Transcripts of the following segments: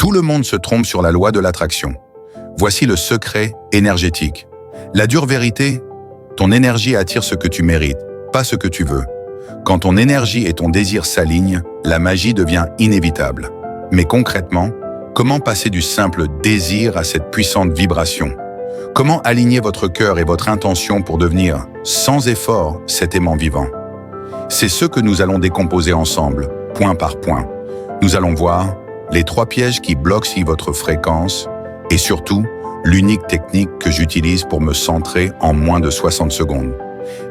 Tout le monde se trompe sur la loi de l'attraction. Voici le secret énergétique. La dure vérité, ton énergie attire ce que tu mérites, pas ce que tu veux. Quand ton énergie et ton désir s'alignent, la magie devient inévitable. Mais concrètement, comment passer du simple désir à cette puissante vibration? Comment aligner votre cœur et votre intention pour devenir, sans effort, cet aimant vivant? C'est ce que nous allons décomposer ensemble, point par point. Nous allons voir les 3 pièges qui bloquent votre fréquence et surtout, l'unique technique que j'utilise pour me centrer en moins de 60 secondes.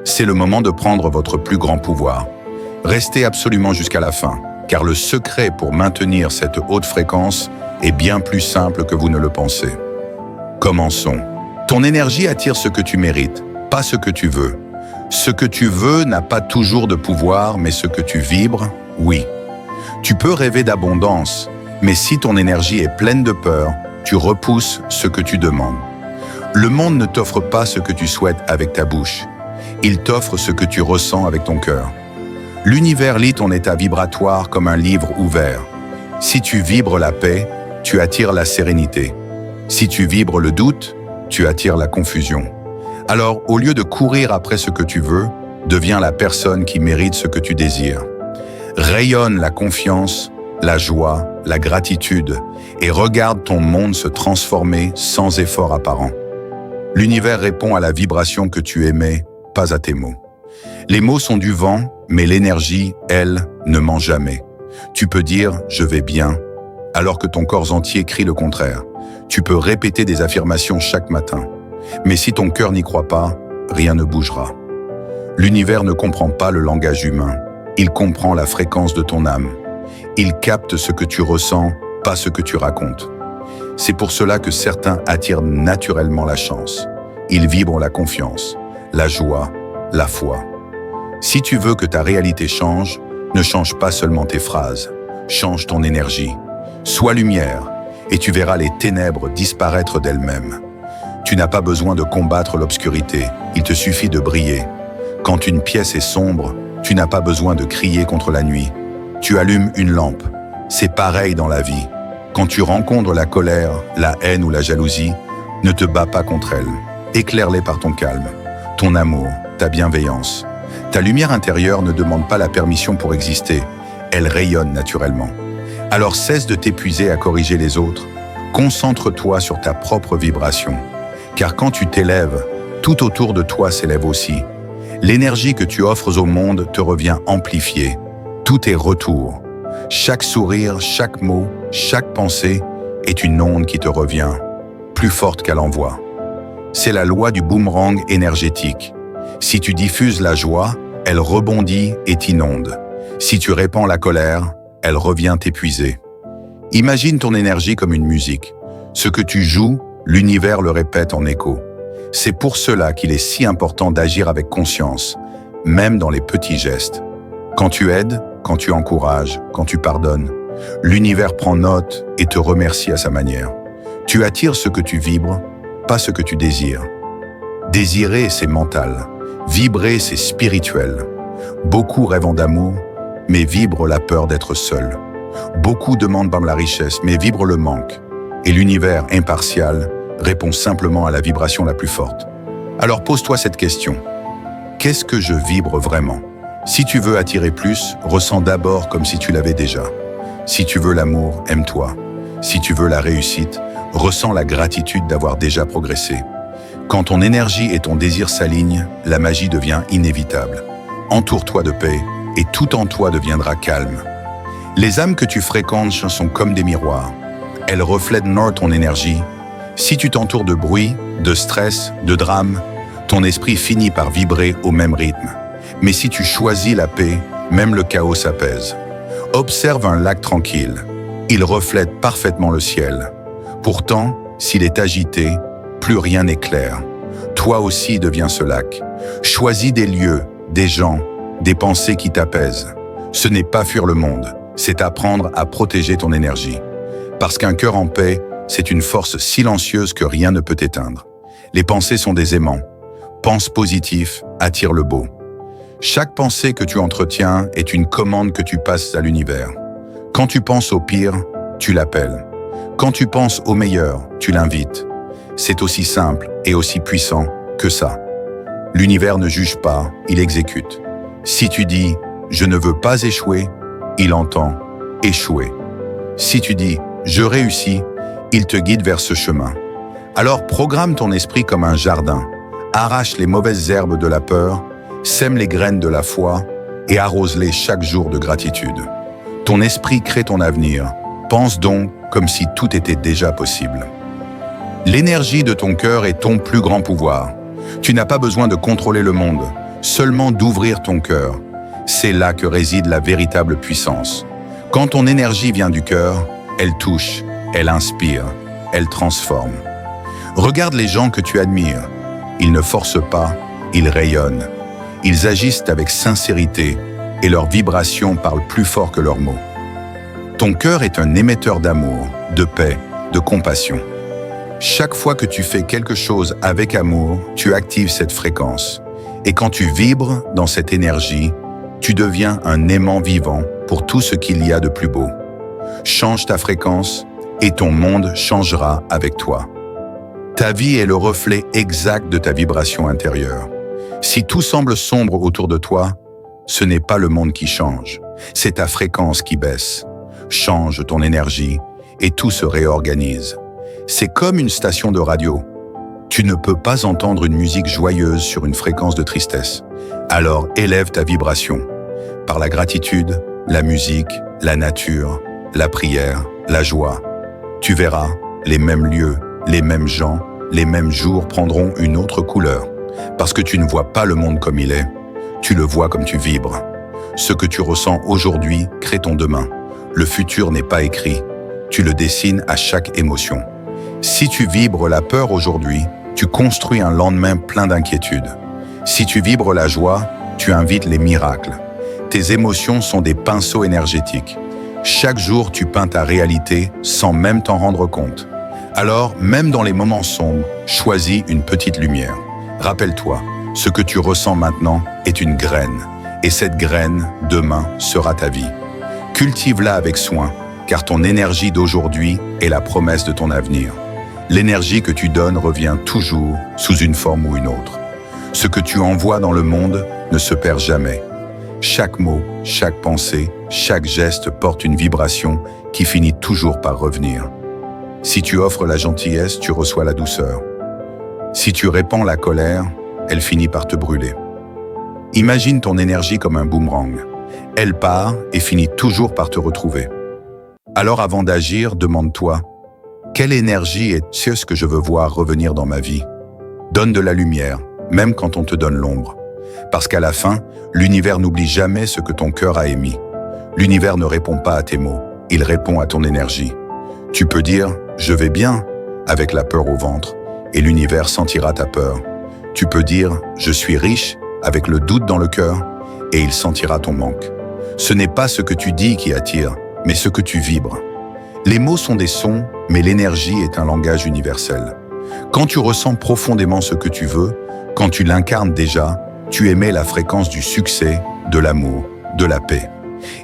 C'est le moment de prendre votre plus grand pouvoir. Restez absolument jusqu'à la fin, car le secret pour maintenir cette haute fréquence est bien plus simple que vous ne le pensez. Commençons. Ton énergie attire ce que tu mérites, pas ce que tu veux. Ce que tu veux n'a pas toujours de pouvoir, mais ce que tu vibres, oui. Tu peux rêver d'abondance, mais si ton énergie est pleine de peur, tu repousses ce que tu demandes. Le monde ne t'offre pas ce que tu souhaites avec ta bouche. Il t'offre ce que tu ressens avec ton cœur. L'univers lit ton état vibratoire comme un livre ouvert. Si tu vibres la paix, tu attires la sérénité. Si tu vibres le doute, tu attires la confusion. Alors, au lieu de courir après ce que tu veux, deviens la personne qui mérite ce que tu désires. Rayonne la confiance, la joie, la gratitude et regarde ton monde se transformer sans effort apparent. L'univers répond à la vibration que tu émets, pas à tes mots. Les mots sont du vent, mais l'énergie, elle, ne ment jamais. Tu peux dire « je vais bien », alors que ton corps entier crie le contraire. Tu peux répéter des affirmations chaque matin. Mais si ton cœur n'y croit pas, rien ne bougera. L'univers ne comprend pas le langage humain. Il comprend la fréquence de ton âme. Il capte ce que tu ressens, pas ce que tu racontes. C'est pour cela que certains attirent naturellement la chance. Ils vibrent la confiance, la joie, la foi. Si tu veux que ta réalité change, ne change pas seulement tes phrases, change ton énergie. Sois lumière, et tu verras les ténèbres disparaître d'elles-mêmes. Tu n'as pas besoin de combattre l'obscurité, il te suffit de briller. Quand une pièce est sombre, tu n'as pas besoin de crier contre la nuit. Tu allumes une lampe. C'est pareil dans la vie. Quand tu rencontres la colère, la haine ou la jalousie, ne te bats pas contre elles. Éclaire-les par ton calme, ton amour, ta bienveillance. Ta lumière intérieure ne demande pas la permission pour exister. Elle rayonne naturellement. Alors cesse de t'épuiser à corriger les autres. Concentre-toi sur ta propre vibration. Car quand tu t'élèves, tout autour de toi s'élève aussi. L'énergie que tu offres au monde te revient amplifiée. Tout est retour. Chaque sourire, chaque mot, chaque pensée est une onde qui te revient, plus forte qu'à l'envoi. C'est la loi du boomerang énergétique. Si tu diffuses la joie, elle rebondit et t'inonde. Si tu répands la colère, elle revient t'épuiser. Imagine ton énergie comme une musique. Ce que tu joues, l'univers le répète en écho. C'est pour cela qu'il est si important d'agir avec conscience, même dans les petits gestes. Quand tu aides, quand tu encourages, quand tu pardonnes, l'univers prend note et te remercie à sa manière. Tu attires ce que tu vibres, pas ce que tu désires. Désirer, c'est mental. Vibrer, c'est spirituel. Beaucoup rêvent d'amour, mais vibrent la peur d'être seul. Beaucoup demandent par la richesse, mais vibrent le manque. Et l'univers impartial répond simplement à la vibration la plus forte. Alors pose-toi cette question. Qu'est-ce que je vibre vraiment? Si tu veux attirer plus, ressens d'abord comme si tu l'avais déjà. Si tu veux l'amour, aime-toi. Si tu veux la réussite, ressens la gratitude d'avoir déjà progressé. Quand ton énergie et ton désir s'alignent, la magie devient inévitable. Entoure-toi de paix et tout en toi deviendra calme. Les âmes que tu fréquentes sont comme des miroirs. Elles reflètent ton énergie. Si tu t'entoures de bruit, de stress, de drame, ton esprit finit par vibrer au même rythme. Mais si tu choisis la paix, même le chaos s'apaise. Observe un lac tranquille. Il reflète parfaitement le ciel. Pourtant, s'il est agité, plus rien n'est clair. Toi aussi deviens ce lac. Choisis des lieux, des gens, des pensées qui t'apaisent. Ce n'est pas fuir le monde, c'est apprendre à protéger ton énergie. Parce qu'un cœur en paix, c'est une force silencieuse que rien ne peut éteindre. Les pensées sont des aimants. Pense positif, attire le beau. Chaque pensée que tu entretiens est une commande que tu passes à l'univers. Quand tu penses au pire, tu l'appelles. Quand tu penses au meilleur, tu l'invites. C'est aussi simple et aussi puissant que ça. L'univers ne juge pas, il exécute. Si tu dis « je ne veux pas échouer », il entend « échouer ». Si tu dis « je réussis », il te guide vers ce chemin. Alors programme ton esprit comme un jardin, arrache les mauvaises herbes de la peur, sème les graines de la foi et arrose-les chaque jour de gratitude. Ton esprit crée ton avenir, pense donc comme si tout était déjà possible. L'énergie de ton cœur est ton plus grand pouvoir. Tu n'as pas besoin de contrôler le monde, seulement d'ouvrir ton cœur. C'est là que réside la véritable puissance. Quand ton énergie vient du cœur, elle touche, elle inspire, elle transforme. Regarde les gens que tu admires. Ils ne forcent pas, ils rayonnent. Ils agissent avec sincérité et leurs vibrations parlent plus fort que leurs mots. Ton cœur est un émetteur d'amour, de paix, de compassion. Chaque fois que tu fais quelque chose avec amour, tu actives cette fréquence. Et quand tu vibres dans cette énergie, tu deviens un aimant vivant pour tout ce qu'il y a de plus beau. Change ta fréquence et ton monde changera avec toi. Ta vie est le reflet exact de ta vibration intérieure. Si tout semble sombre autour de toi, ce n'est pas le monde qui change, c'est ta fréquence qui baisse. Change ton énergie et tout se réorganise. C'est comme une station de radio. Tu ne peux pas entendre une musique joyeuse sur une fréquence de tristesse. Alors élève ta vibration. Par la gratitude, la musique, la nature, la prière, la joie. Tu verras, les mêmes lieux, les mêmes gens, les mêmes jours prendront une autre couleur. Parce que tu ne vois pas le monde comme il est, tu le vois comme tu vibres. Ce que tu ressens aujourd'hui crée ton demain. Le futur n'est pas écrit, tu le dessines à chaque émotion. Si tu vibres la peur aujourd'hui, tu construis un lendemain plein d'inquiétude. Si tu vibres la joie, tu invites les miracles. Tes émotions sont des pinceaux énergétiques. Chaque jour, tu peins ta réalité sans même t'en rendre compte. Alors, même dans les moments sombres, choisis une petite lumière. Rappelle-toi, ce que tu ressens maintenant est une graine. Et cette graine, demain, sera ta vie. Cultive-la avec soin, car ton énergie d'aujourd'hui est la promesse de ton avenir. L'énergie que tu donnes revient toujours sous une forme ou une autre. Ce que tu envoies dans le monde ne se perd jamais. Chaque mot, chaque pensée, chaque geste porte une vibration qui finit toujours par revenir. Si tu offres la gentillesse, tu reçois la douceur. Si tu répands la colère, elle finit par te brûler. Imagine ton énergie comme un boomerang. Elle part et finit toujours par te retrouver. Alors avant d'agir, demande-toi, quelle énergie est ce que je veux voir revenir dans ma vie? Donne de la lumière, même quand on te donne l'ombre. Parce qu'à la fin, l'univers n'oublie jamais ce que ton cœur a émis. L'univers ne répond pas à tes mots, il répond à ton énergie. Tu peux dire « je vais bien » avec la peur au ventre, et l'univers sentira ta peur. Tu peux dire « je suis riche » avec le doute dans le cœur, et il sentira ton manque. Ce n'est pas ce que tu dis qui attire, mais ce que tu vibres. Les mots sont des sons, mais l'énergie est un langage universel. Quand tu ressens profondément ce que tu veux, quand tu l'incarnes déjà, tu émets la fréquence du succès, de l'amour, de la paix.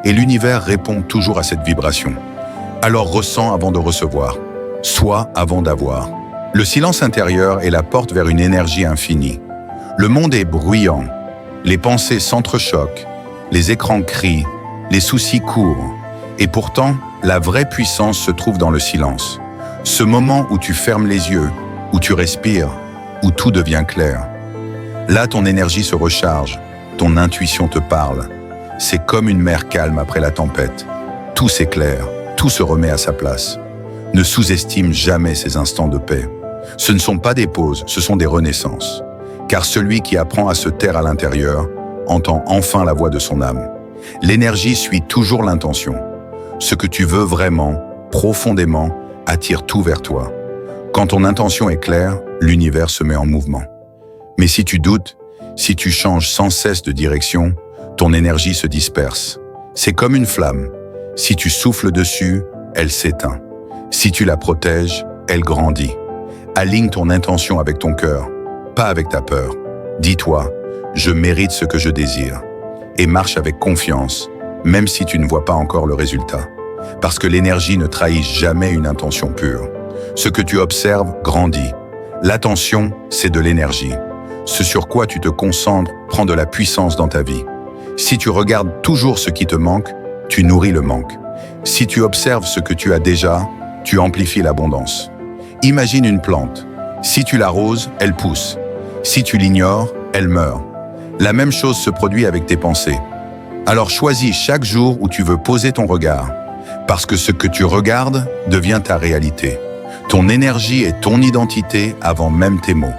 Et l'univers répond toujours à cette vibration. Alors ressens avant de recevoir, sois avant d'avoir. Le silence intérieur est la porte vers une énergie infinie. Le monde est bruyant, les pensées s'entrechoquent, les écrans crient, les soucis courent. Et pourtant, la vraie puissance se trouve dans le silence. Ce moment où tu fermes les yeux, où tu respires, où tout devient clair. Là, ton énergie se recharge, ton intuition te parle. C'est comme une mer calme après la tempête. Tout s'éclaire, tout se remet à sa place. Ne sous-estime jamais ces instants de paix. Ce ne sont pas des pauses, ce sont des renaissances. Car celui qui apprend à se taire à l'intérieur entend enfin la voix de son âme. L'énergie suit toujours l'intention. Ce que tu veux vraiment, profondément, attire tout vers toi. Quand ton intention est claire, l'univers se met en mouvement. Mais si tu doutes, si tu changes sans cesse de direction, ton énergie se disperse. C'est comme une flamme. Si tu souffles dessus, elle s'éteint. Si tu la protèges, elle grandit. Aligne ton intention avec ton cœur, pas avec ta peur. Dis-toi, je mérite ce que je désire. Et marche avec confiance, même si tu ne vois pas encore le résultat. Parce que l'énergie ne trahit jamais une intention pure. Ce que tu observes grandit. L'attention, c'est de l'énergie. Ce sur quoi tu te concentres prend de la puissance dans ta vie. Si tu regardes toujours ce qui te manque, tu nourris le manque. Si tu observes ce que tu as déjà, tu amplifies l'abondance. Imagine une plante. Si tu l'arroses, elle pousse. Si tu l'ignores, elle meurt. La même chose se produit avec tes pensées. Alors choisis chaque jour où tu veux poser ton regard, parce que ce que tu regardes devient ta réalité. Ton énergie est ton identité avant même tes mots.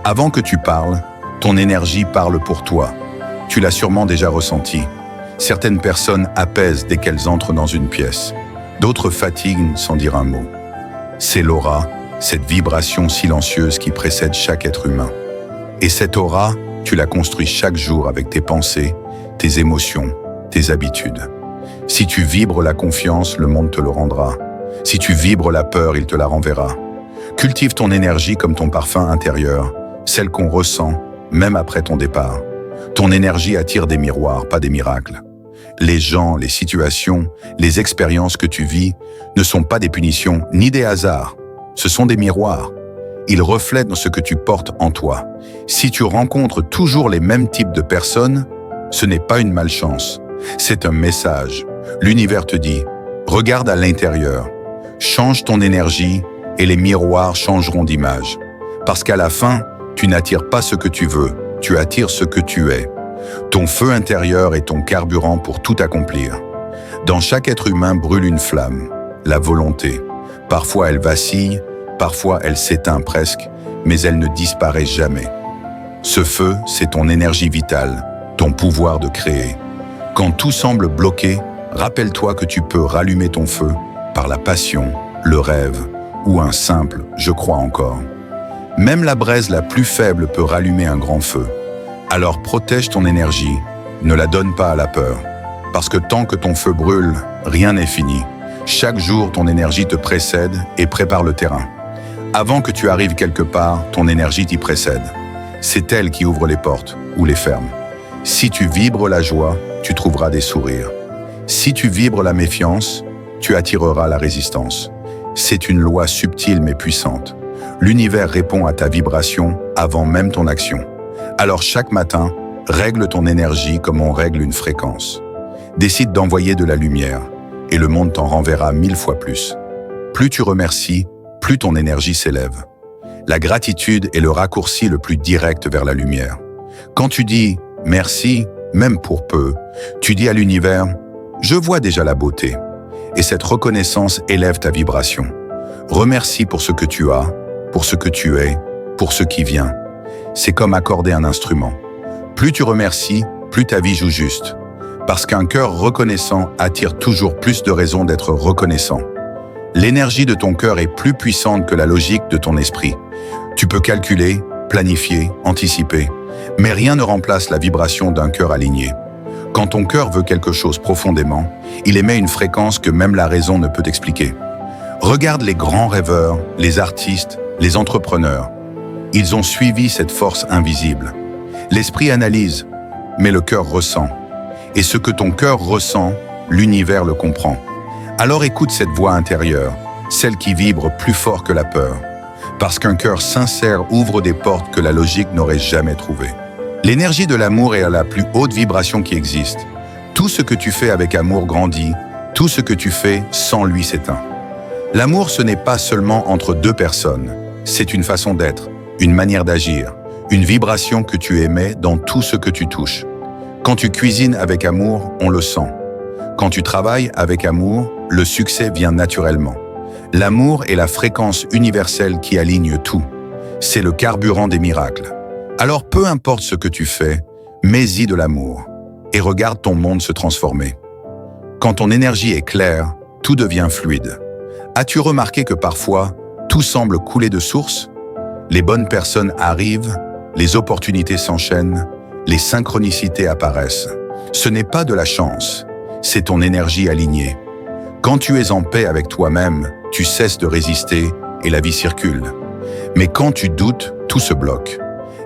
Avant que tu parles, ton énergie parle pour toi. Tu l'as sûrement déjà ressenti. Certaines personnes apaisent dès qu'elles entrent dans une pièce. D'autres fatiguent sans dire un mot. C'est l'aura, cette vibration silencieuse qui précède chaque être humain. Et cette aura, tu la construis chaque jour avec tes pensées, tes émotions, tes habitudes. Si tu vibres la confiance, le monde te le rendra. Si tu vibres la peur, il te la renverra. Cultive ton énergie comme ton parfum intérieur, celle qu'on ressent, même après ton départ. Ton énergie attire des miroirs, pas des miracles. Les gens, les situations, les expériences que tu vis ne sont pas des punitions ni des hasards. Ce sont des miroirs. Ils reflètent ce que tu portes en toi. Si tu rencontres toujours les mêmes types de personnes, ce n'est pas une malchance. C'est un message. L'univers te dit, regarde à l'intérieur, change ton énergie et les miroirs changeront d'image. Parce qu'à la fin, tu n'attires pas ce que tu veux, tu attires ce que tu es. Ton feu intérieur est ton carburant pour tout accomplir. Dans chaque être humain brûle une flamme, la volonté. Parfois elle vacille, parfois elle s'éteint presque, mais elle ne disparaît jamais. Ce feu, c'est ton énergie vitale, ton pouvoir de créer. Quand tout semble bloqué, rappelle-toi que tu peux rallumer ton feu par la passion, le rêve ou un simple « je crois encore ». Même la braise la plus faible peut rallumer un grand feu. Alors protège ton énergie, ne la donne pas à la peur. Parce que tant que ton feu brûle, rien n'est fini. Chaque jour, ton énergie te précède et prépare le terrain. Avant que tu arrives quelque part, ton énergie t'y précède. C'est elle qui ouvre les portes ou les ferme. Si tu vibres la joie, tu trouveras des sourires. Si tu vibres la méfiance, tu attireras la résistance. C'est une loi subtile mais puissante. L'univers répond à ta vibration avant même ton action. Alors chaque matin, règle ton énergie comme on règle une fréquence. Décide d'envoyer de la lumière et le monde t'en renverra 1000 fois plus. Plus tu remercies, plus ton énergie s'élève. La gratitude est le raccourci le plus direct vers la lumière. Quand tu dis « merci », même pour peu, tu dis à l'univers « je vois déjà la beauté ». Et cette reconnaissance élève ta vibration. Remercie pour ce que tu as, pour ce que tu es, pour ce qui vient. C'est comme accorder un instrument. Plus tu remercies, plus ta vie joue juste. Parce qu'un cœur reconnaissant attire toujours plus de raisons d'être reconnaissant. L'énergie de ton cœur est plus puissante que la logique de ton esprit. Tu peux calculer, planifier, anticiper, mais rien ne remplace la vibration d'un cœur aligné. Quand ton cœur veut quelque chose profondément, il émet une fréquence que même la raison ne peut expliquer. Regarde les grands rêveurs, les artistes, les entrepreneurs. Ils ont suivi cette force invisible. L'esprit analyse, mais le cœur ressent. Et ce que ton cœur ressent, l'univers le comprend. Alors écoute cette voix intérieure, celle qui vibre plus fort que la peur. Parce qu'un cœur sincère ouvre des portes que la logique n'aurait jamais trouvées. L'énergie de l'amour est à la plus haute vibration qui existe. Tout ce que tu fais avec amour grandit, tout ce que tu fais sans lui s'éteint. L'amour, ce n'est pas seulement entre deux personnes. C'est une façon d'être, une manière d'agir, une vibration que tu émets dans tout ce que tu touches. Quand tu cuisines avec amour, on le sent. Quand tu travailles avec amour, le succès vient naturellement. L'amour est la fréquence universelle qui aligne tout. C'est le carburant des miracles. Alors peu importe ce que tu fais, mets-y de l'amour et regarde ton monde se transformer. Quand ton énergie est claire, tout devient fluide. As-tu remarqué que parfois, tout semble couler de source? Les bonnes personnes arrivent, les opportunités s'enchaînent, les synchronicités apparaissent. Ce n'est pas de la chance, c'est ton énergie alignée. Quand tu es en paix avec toi-même, tu cesses de résister et la vie circule. Mais quand tu doutes, tout se bloque.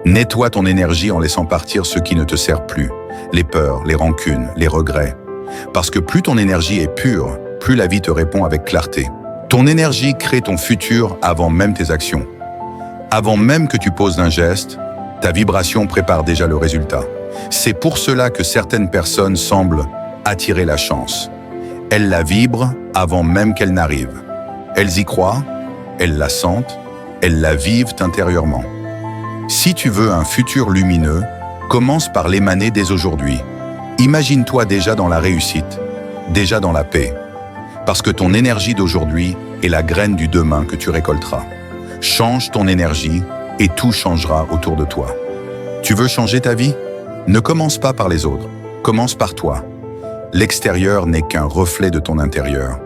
Nettoie ton énergie en laissant partir ce qui ne te sert plus, les peurs, les rancunes, les regrets. Parce que plus ton énergie est pure, plus la vie te répond avec clarté. Ton énergie crée ton futur avant même tes actions. Avant même que tu poses un geste, ta vibration prépare déjà le résultat. C'est pour cela que certaines personnes semblent attirer la chance. Elles la vibrent avant même qu'elle n'arrive. Elles y croient, elles la sentent, elles la vivent intérieurement. Si tu veux un futur lumineux, commence par l'émaner dès aujourd'hui. Imagine-toi déjà dans la réussite, déjà dans la paix. Parce que ton énergie d'aujourd'hui est la graine du demain que tu récolteras. Change ton énergie et tout changera autour de toi. Tu veux changer ta vie? Ne commence pas par les autres, commence par toi. L'extérieur n'est qu'un reflet de ton intérieur.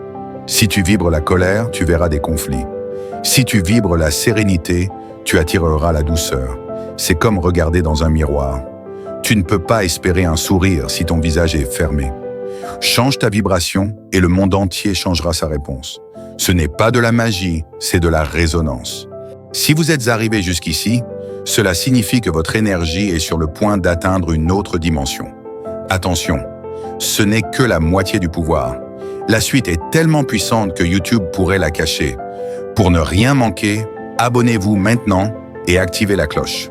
Si tu vibres la colère, tu verras des conflits. Si tu vibres la sérénité, tu attireras la douceur. C'est comme regarder dans un miroir. Tu ne peux pas espérer un sourire si ton visage est fermé. Change ta vibration et le monde entier changera sa réponse. Ce n'est pas de la magie, c'est de la résonance. Si vous êtes arrivé jusqu'ici, cela signifie que votre énergie est sur le point d'atteindre une autre dimension. Attention, ce n'est que la moitié du pouvoir. La suite est tellement puissante que YouTube pourrait la cacher. Pour ne rien manquer, abonnez-vous maintenant et activez la cloche.